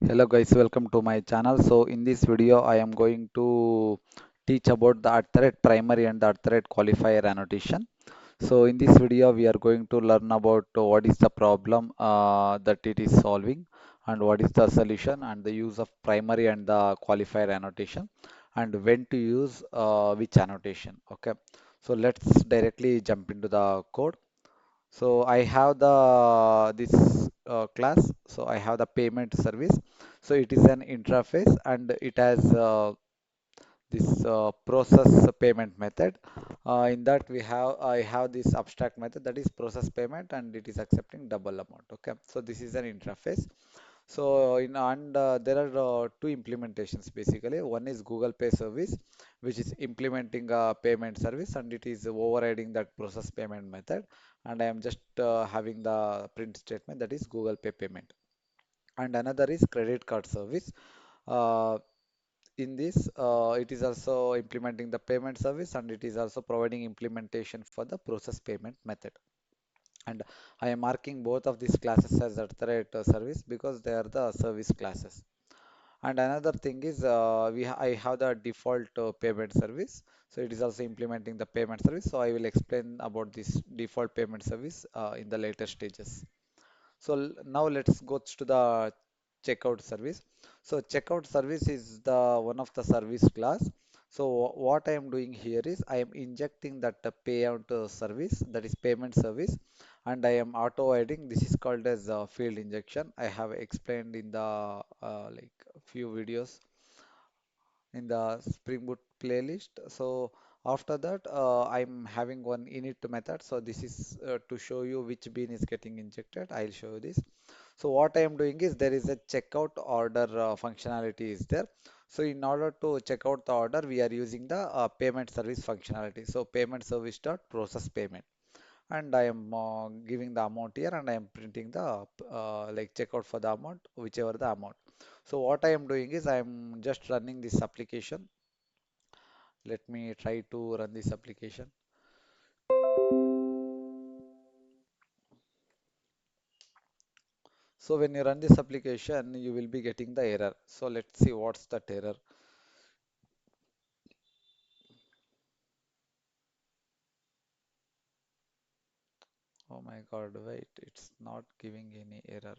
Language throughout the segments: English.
Hello guys, welcome to my channel. So in this video, I am going to teach about the at-the-rate primary and the at-the-rate qualifier annotation. So in this video, we are going to learn about what is the problem that it is solving and what is the solution and the use of primary and the qualifier annotation and when to use which annotation. Okay, so let's directly jump into the code. So I have the this class. So I have the payment service. So it is an interface and it has this process payment method. In that we have I have this abstract method that is process payment and it is accepting double amount. Okay. So this is an interface. So there are two implementations basically. One is Google Pay service, which is implementing a payment service and it is overriding that process payment method. And I am just having the print statement that is Google Pay payment. And another is credit card service. Uh, in this, it is also implementing the payment service and it is also providing implementation for the process payment method. And I am marking both of these classes as at-the-rate service because they are the service classes. And another thing is I have the default payment service. So it is also implementing the payment service. So I will explain about this default payment service in the later stages. So now let's go to the checkout service. So checkout service is the one of the service class. So what I am doing here is I am injecting that payout service, that is payment service, and I am auto adding. This is called as field injection. I have explained in the like few videos in the Spring Boot playlist. So after that, I'm having one init method. So this is to show you which bean is getting injected. I'll show you this. So what I am doing is there is a checkout order functionality is there. So in order to check out the order, we are using the payment service functionality. So payment service dot process payment, and I am giving the amount here, and I am printing the like checkout for the amount, whichever the amount. So what I am doing is I am just running this application. Let me try to run this application. So when you run this application, you will be getting the error. So let's see what's that error. Oh my God, wait, it's not giving any error.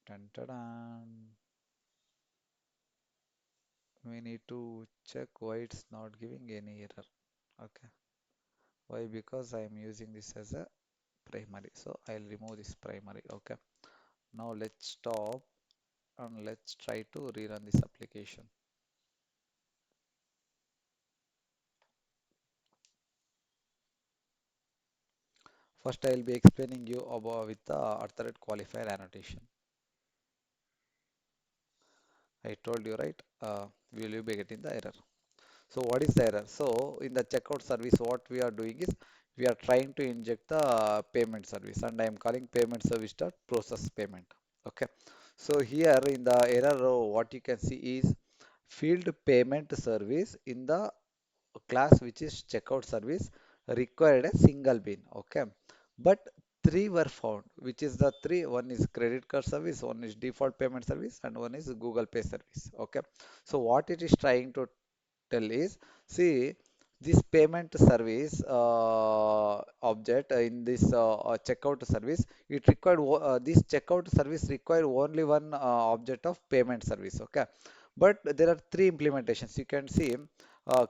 Dun, dun, dun. We need to check why it's not giving any error. Okay. Why? Because I am using this as a primary. So I'll remove this primary. Okay. Now let's stop and let's try to rerun this application. First, I will be explaining you about with the alternate qualifier annotation. I told you, right? Will you be getting the error? So what is the error? So in the checkout service, what we are doing is we are trying to inject the payment service, and I am calling payment service dot process payment. Okay. So here in the error row, what you can see is field payment service in the class which is checkout service required a single bin. Okay, but three were found, which is the three. One is credit card service, one is default payment service, and one is Google Pay service. Okay, so what it is trying to tell is, see, this payment service object in this checkout service, it required this checkout service required only one object of payment service. Okay, but there are three implementations. You can see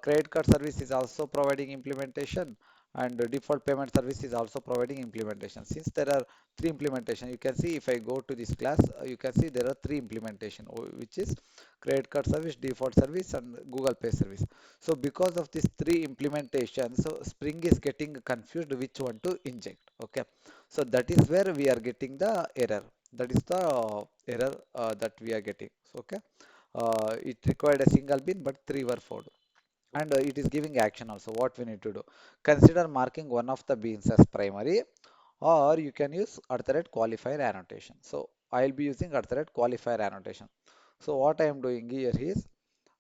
credit card service is also providing implementation, and the default payment service is also providing implementation. Since there are three implementation, you can see if I go to this class, you can see there are three implementation, which is credit card service, default service, and Google Pay service. So because of these three implementations, so Spring is getting confused which one to inject. Okay, so that is where we are getting the error. That is the error that we are getting. So, okay, it required a single bin, but three were found. And it is giving action also. What we need to do? Consider marking one of the bins as primary, or you can use alternate qualifier annotation. So I'll be using alternate qualifier annotation. So what I am doing here is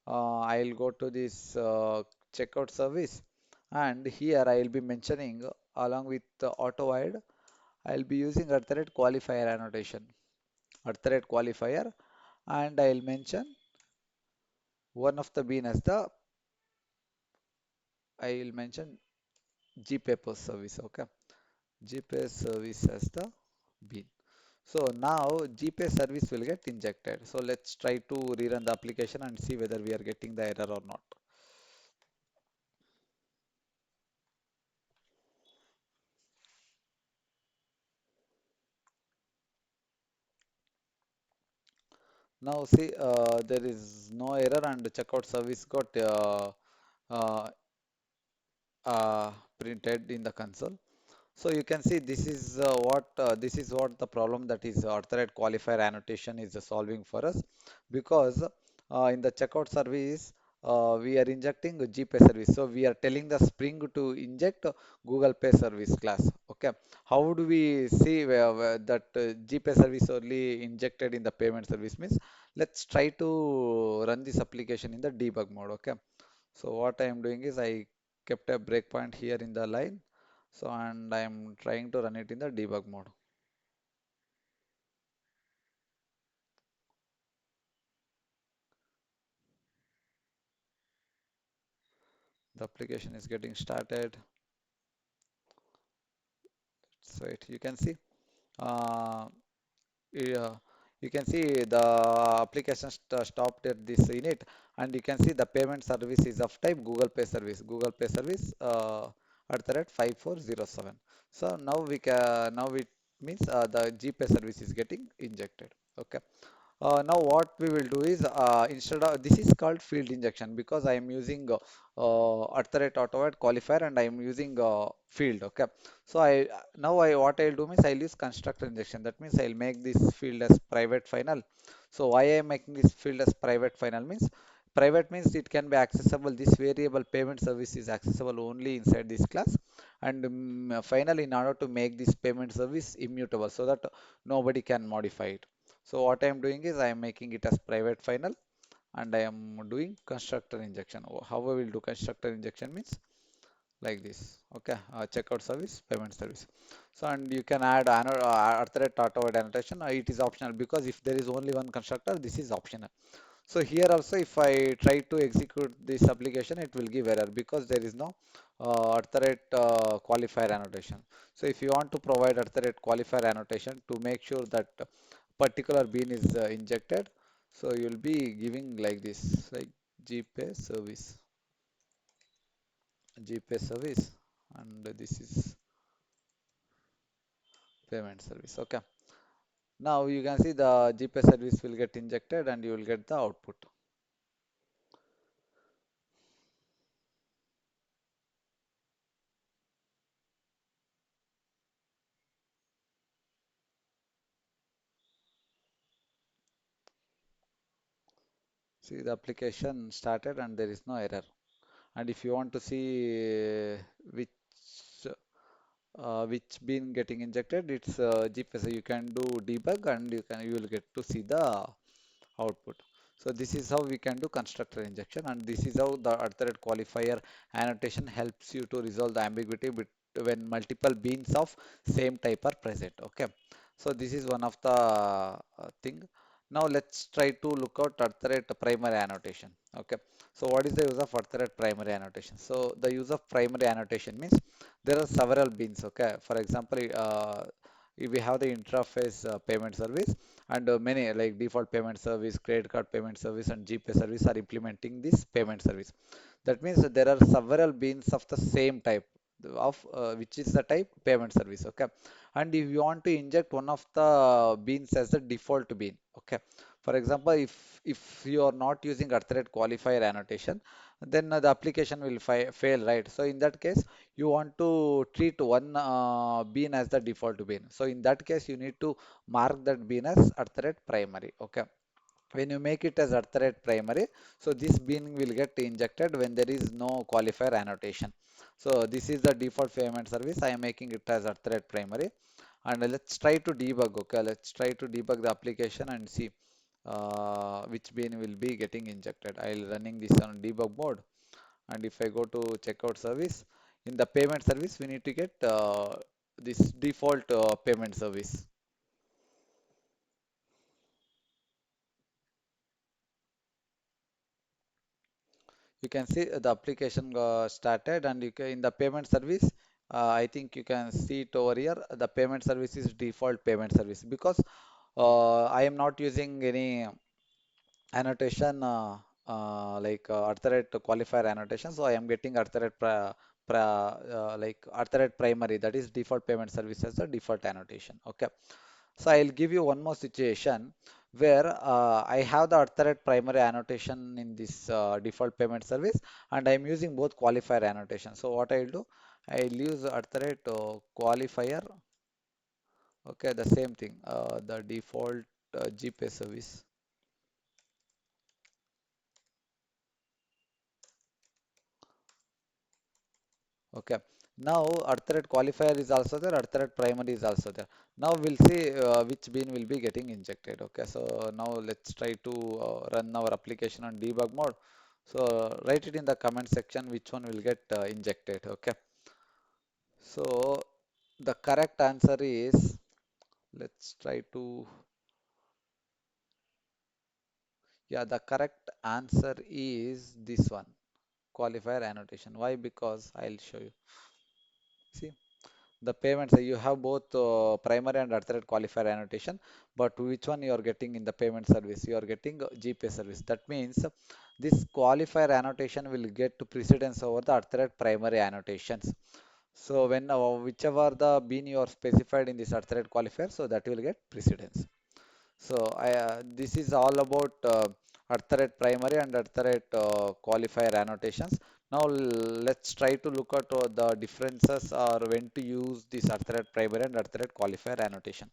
I'll go to this checkout service, and here I'll be mentioning along with the auto wide, I'll be using alternate qualifier annotation. at the rate qualifier, and I'll mention one of the bean as the I'll mention GPay service. Okay, GPay service as the bean. So now GPay service will get injected. So let's try to rerun the application and see whether we are getting the error or not. Now see, there is no error and the checkout service got uh, printed in the console. So you can see this is what the problem that is authorate qualifier annotation is solving for us, because in the checkout service we are injecting a GPay service. So we are telling the Spring to inject Google Pay service class. Okay, how do we see where that GPay service only injected in the payment service means? Let's try to run this application in the debug mode. Okay, so what I am doing is I kept a breakpoint here in the line. So and I am trying to run it in the debug mode. The application is getting started. So you can see uh, yeah, you can see the application stopped at this init, and you can see the payment service is of type Google Pay service. Google Pay service at the rate 5407. So now it means the GPay service is getting injected. Okay. Now what we will do is instead of this is called field injection because I am using at the rate automated qualifier and I am using field. Okay, so I now I what I'll do means I'll use constructor injection. That means I'll make this field as private final. So why I am making this field as private final means private means it can be accessible. This variable payment service is accessible only inside this class, and finally in order to make this payment service immutable so that nobody can modify it. So what I am doing is I am making it as private final and I am doing constructor injection. How I will do constructor injection means like this. Okay, checkout service, payment service. So and you can add thread auto annotation. It is optional because if there is only one constructor, this is optional. So here also if I try to execute this application, it will give error because there is no qualifier annotation. So if you want to provide qualifier annotation to make sure that particular bean is injected, so you will be giving like this, like GPay service, GPay service, and this is payment service. Okay. Now you can see the GPay service will get injected and you will get the output. See the application started and there is no error. And if you want to see which been getting injected, it's GPS. So you can do debug and you will get to see the output. So this is how we can do constructor injection, and this is how the alternate qualifier annotation helps you to resolve the ambiguity when multiple beans of same type are present. Okay, so this is one of the thing. Now let's try to look out alternate primary annotation. Okay, so what is the use of alternate primary annotation? So the use of primary annotation means there are several beans. Okay, for example, we have the interface payment service and many like default payment service, credit card payment service, and GPay service are implementing this payment service. That means that there are several beans of the same type of which is the type payment service. Okay, and if you want to inject one of the beans as the default bean. Okay, for example, if you are not using qualifier annotation, then the application will fail, right? So in that case, you want to treat one bean as the default bean. So in that case, you need to mark that bean as primary. Okay, when you make it as primary, so this bean will get injected when there is no qualifier annotation. So this is the default payment service. I am making it as primary, and let's try to debug. Okay, let's try to debug the application and see which bean will be getting injected. I'll running this on debug mode, and if I go to checkout service, in the payment service we need to get this default payment service. You can see the application started, and you can, in the payment service, I think you can see it over here. The payment service is default payment service because I am not using any annotation at the rate qualifier annotation. So I am getting at the rate at the rate primary, that is default payment service as the default annotation. Okay. So I'll give you one more situation where I have the at the rate primary annotation in this default payment service, and I'm using both qualifier annotation. So what I'll do, I'll use at the rate qualifier. Okay, the same thing, the default GPay service. Okay. Now earth qualifier is also there, earth primary is also there. Now we'll see which bean will be getting injected. Okay. So now let's try to run our application on debug mode. So write it in the comment section which one will get injected. Okay. So the correct answer is, let's try to, yeah, the correct answer is this one, qualifier annotation. Why? Because I'll show you. See. The payments, you have both primary and alternate qualifier annotation, but which one you are getting in the payment service? You are getting GPay service. That means this qualifier annotation will get precedence over the alternate primary annotations. So when whichever the bean you are specified in this alternate qualifier, so that will get precedence. So this is all about alternate primary and alternate qualifier annotations. Now let's try to look at the differences or when to use this alternate primary and alternate qualifier annotation.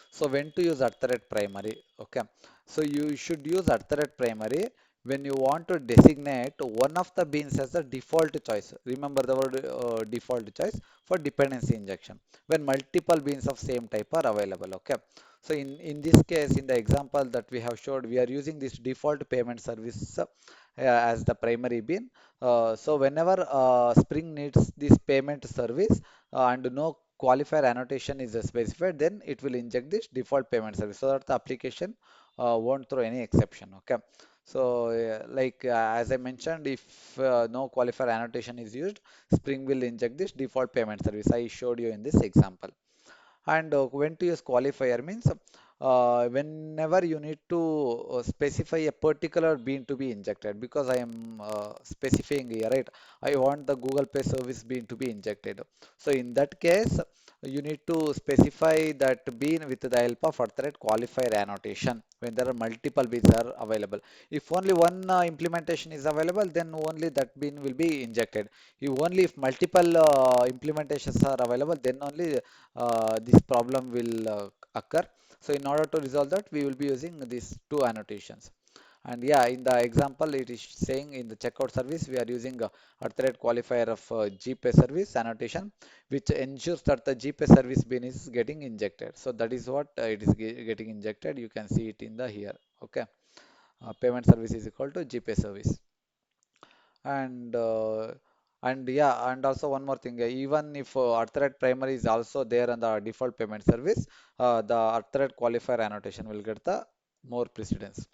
So when to use alternate primary? Okay. So you should use alternate primary when you want to designate one of the beans as a default choice. Remember the word default choice for dependency injection when multiple beans of same type are available. Okay. So in this case, in the example that we have showed, we are using this default payment service as the primary bean. So whenever Spring needs this payment service and no qualifier annotation is specified, then it will inject this default payment service so that the application won't throw any exception. Okay. So as I mentioned, if no qualifier annotation is used, Spring will inject this default payment service. I showed you in this example. And when to use qualifier means whenever you need to specify a particular bean to be injected, because I am specifying here, right? I want the Google Pay service bean to be injected. So in that case, you need to specify that bean with the help of alternate qualifier annotation when there are multiple beans are available. If only one implementation is available, then only that bean will be injected. If multiple implementations are available, then only this problem will occur. So in order to resolve that, we will be using these two annotations. And yeah, in the example, it is saying in the checkout service, we are using a thread qualifier of GPay service annotation, which ensures that the GPay service bin is getting injected. So that is what it is getting injected. You can see it in the here. Okay. Payment service is equal to GPay service. And yeah, and also one more thing, even if Arthread primary is also there on the default payment service, the Arthread qualifier annotation will get the more precedence.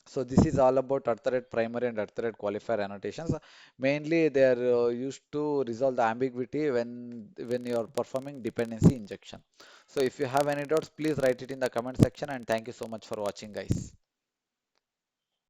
So this is all about Arthread primary and Arthread qualifier annotations. Mainly they are used to resolve the ambiguity when you are performing dependency injection. So if you have any doubts, please write it in the comment section, and thank you so much for watching, guys.